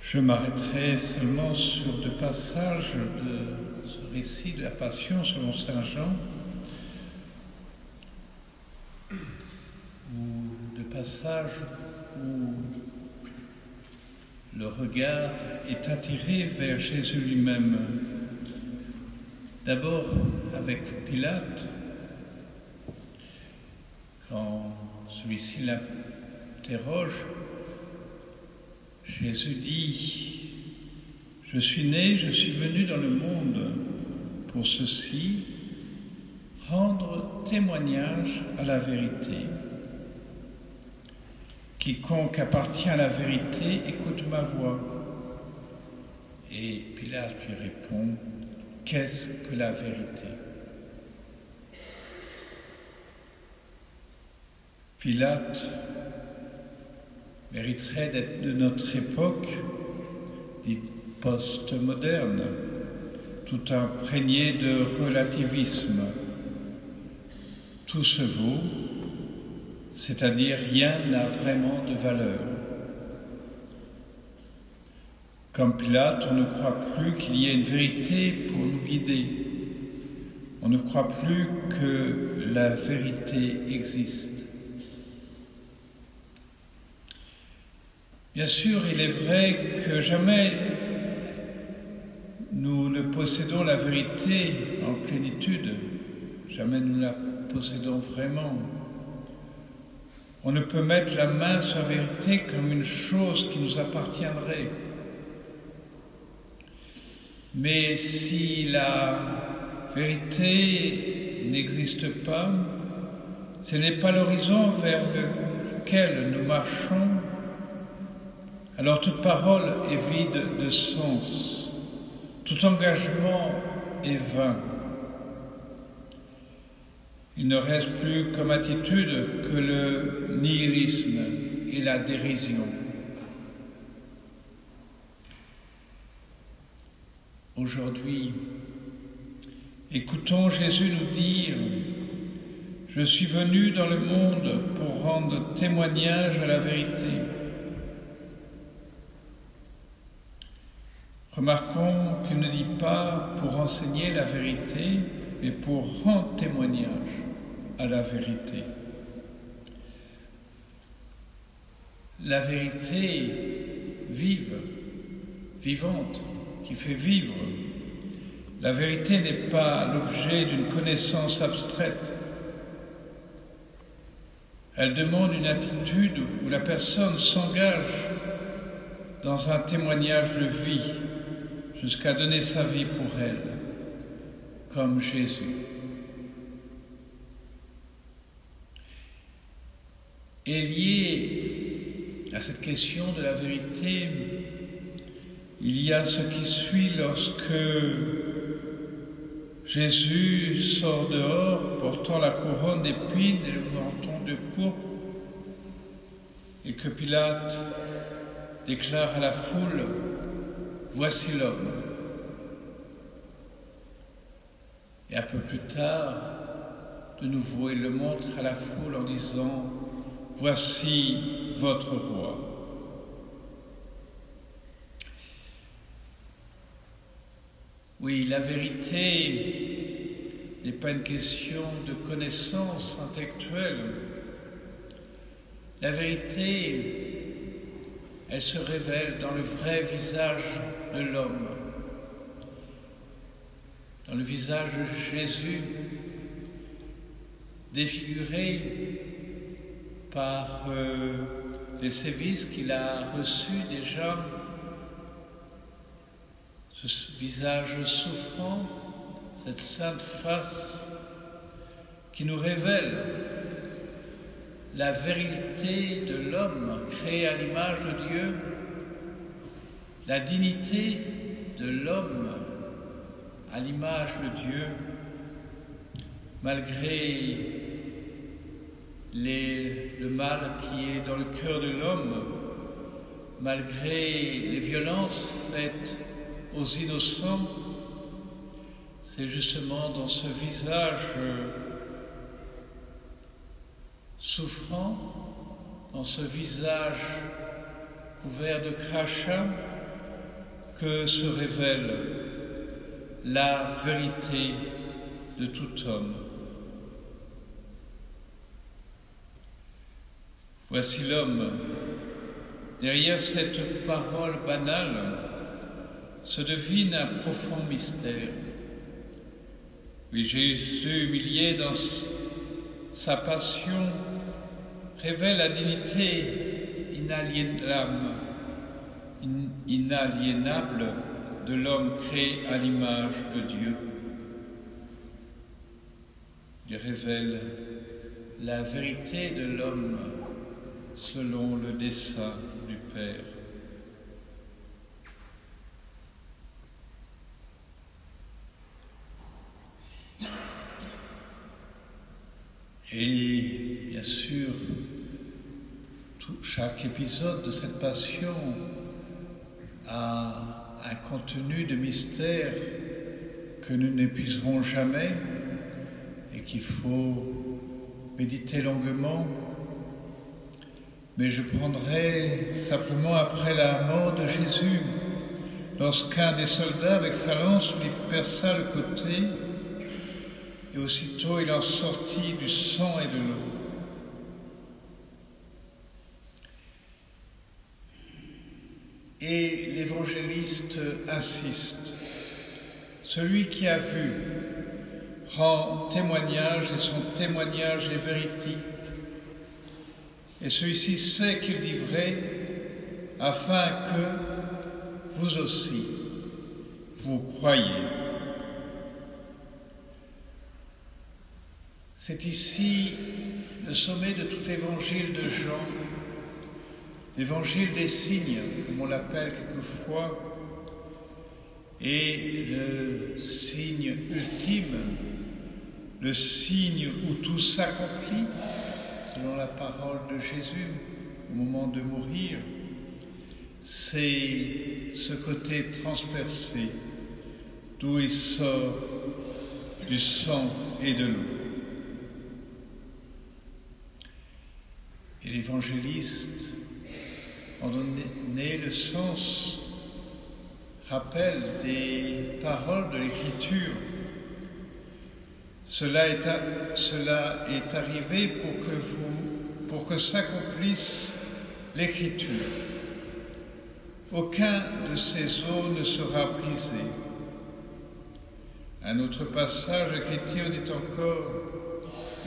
Je m'arrêterai seulement sur deux passages de ce récit de la Passion selon saint Jean, ou deux passages où le regard est attiré vers Jésus lui-même. D'abord avec Pilate, quand celui-ci l'interroge, Jésus dit « Je suis né, je suis venu dans le monde pour ceci, rendre témoignage à la vérité. Quiconque appartient à la vérité écoute ma voix. » Et Pilate lui répond « Qu'est-ce que la vérité ?» Pilate mériterait d'être de notre époque, dite post-moderne, tout imprégné de relativisme. Tout se vaut, c'est-à-dire rien n'a vraiment de valeur. Comme Pilate, on ne croit plus qu'il y ait une vérité pour nous guider. On ne croit plus que la vérité existe. Bien sûr, il est vrai que jamais nous ne possédons la vérité en plénitude, jamais nous la possédons vraiment. On ne peut mettre la main sur la vérité comme une chose qui nous appartiendrait. Mais si la vérité n'existe pas, ce n'est pas l'horizon vers lequel nous marchons, alors toute parole est vide de sens, tout engagement est vain. Il ne reste plus comme attitude que le nihilisme et la dérision. Aujourd'hui, écoutons Jésus nous dire « Je suis venu dans le monde pour rendre témoignage à la vérité. » Remarquons qu'il ne dit pas pour enseigner la vérité, mais pour rendre témoignage à la vérité. La vérité vive, vivante, qui fait vivre. La vérité n'est pas l'objet d'une connaissance abstraite. Elle demande une attitude où la personne s'engage dans un témoignage de vie, jusqu'à donner sa vie pour elle, comme Jésus. Et lié à cette question de la vérité, il y a ce qui suit lorsque Jésus sort dehors portant la couronne d'épines et le menton de pourpre, et que Pilate déclare à la foule « Voici l'homme ». Et un peu plus tard, de nouveau, il le montre à la foule en disant « Voici votre roi ». Oui, la vérité n'est pas une question de connaissance intellectuelle. La vérité, elle se révèle dans le vrai visage de l'homme, dans le visage de Jésus, défiguré par les sévices qu'il a reçus déjà, ce visage souffrant, cette sainte face qui nous révèle la vérité de l'homme créé à l'image de Dieu, la dignité de l'homme à l'image de Dieu, malgré le mal qui est dans le cœur de l'homme, malgré les violences faites aux innocents. C'est justement dans ce visage souffrant, dans ce visage couvert de crachats, que se révèle la vérité de tout homme. Voici l'homme. Derrière cette parole banale se devine un profond mystère. Oui, Jésus, humilié dans sa passion, révèle la dignité inaliénable de l'homme créé à l'image de Dieu. Il révèle la vérité de l'homme selon le dessein du Père. Et bien sûr, chaque épisode de cette passion a un contenu de mystère que nous n'épuiserons jamais et qu'il faut méditer longuement. Mais je prendrai simplement après la mort de Jésus, lorsqu'un des soldats avec sa lance lui perça le côté, et aussitôt il en sortit du sang et de l'eau. Et l'évangéliste insiste. Celui qui a vu rend témoignage et son témoignage est véridique. Et celui-ci sait qu'il dit vrai afin que vous aussi, vous croyez. C'est ici le sommet de tout l'évangile de Jean, l'évangile des signes, comme on l'appelle quelquefois, et le signe ultime, le signe où tout s'accomplit, selon la parole de Jésus, au moment de mourir, c'est ce côté transpercé d'où il sort du sang et de l'eau. Et l'évangéliste, en donné le sens, rappelle des paroles de l'Écriture. Cela est arrivé pour que s'accomplisse l'Écriture. Aucun de ces os ne sera brisé. Un autre passage de l'Écriture dit encore: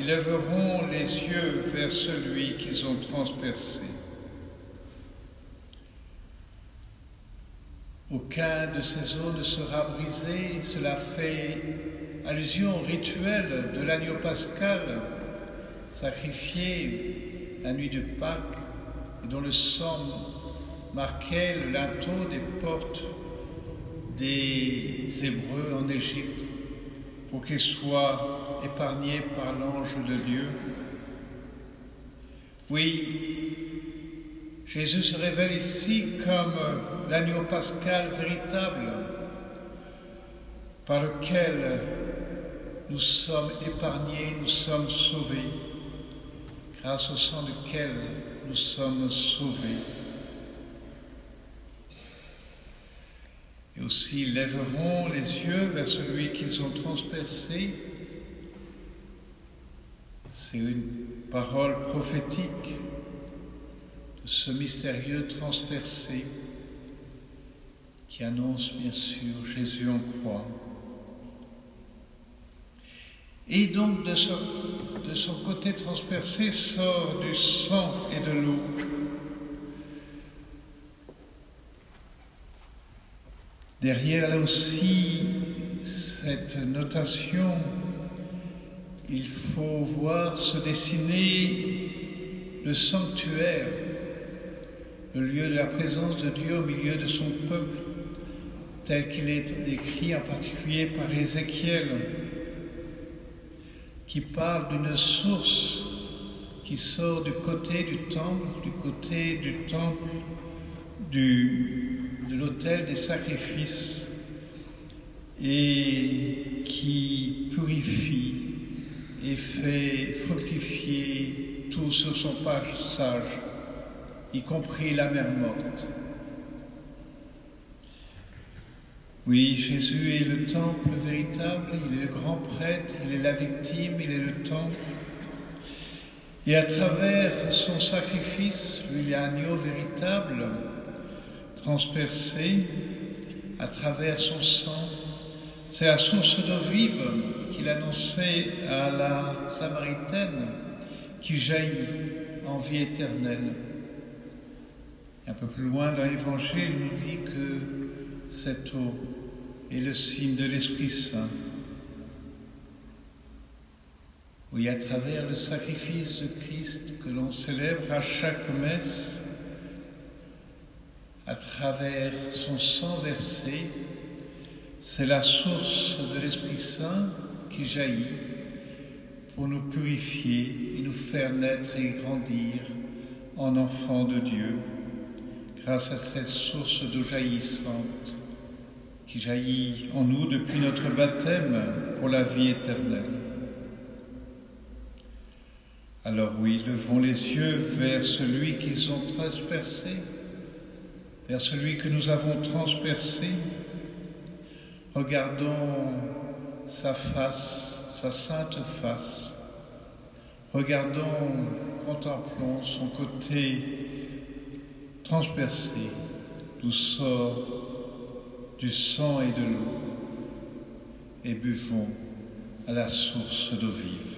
ils lèveront les yeux vers celui qu'ils ont transpercé. Aucun de ces os ne sera brisé. Cela fait allusion au rituel de l'agneau pascal, sacrifié la nuit de Pâques, et dont le sang marquait le linteau des portes des Hébreux en Égypte, pour qu'ils soient épargnés par l'ange de Dieu. Oui, Jésus se révèle ici comme l'agneau pascal véritable, par lequel nous sommes épargnés, nous sommes sauvés, grâce au sang duquel nous sommes sauvés. Et aussi, ils lèveront les yeux vers celui qu'ils ont transpercé. C'est une parole prophétique de ce mystérieux transpercé qui annonce bien sûr Jésus en croix. Et donc de son côté transpercé sort du sang et de l'eau. Derrière là aussi cette notation, il faut voir se dessiner le sanctuaire, le lieu de la présence de Dieu au milieu de son peuple, tel qu'il est décrit en particulier par Ézéchiel, qui parle d'une source qui sort du côté du temple, de l'autel des sacrifices, et qui purifie et fait fructifier tout sur son passage, y compris la mer morte. Oui, Jésus est le temple véritable, il est le grand prêtre, il est la victime, il est le temple. Et à travers son sacrifice, lui, l'agneau véritable, transpercé, à travers son sang, c'est la source d'eau vive qu'il annonçait à la Samaritaine qui jaillit en vie éternelle. Et un peu plus loin dans l'Évangile, il nous dit que cette eau est le signe de l'Esprit Saint. Oui, à travers le sacrifice de Christ que l'on célèbre à chaque messe, à travers son sang versé, c'est la source de l'Esprit Saint qui jaillit pour nous purifier et nous faire naître et grandir en enfants de Dieu, grâce à cette source d'eau jaillissante qui jaillit en nous depuis notre baptême pour la vie éternelle. Alors oui, levons les yeux vers celui qu'ils ont transpercé, vers celui que nous avons transpercé. Regardons sa face, sa sainte face. Regardons, contemplons son côté transpercé, d'où sort du sang et de l'eau, et buvons à la source d'eau vive.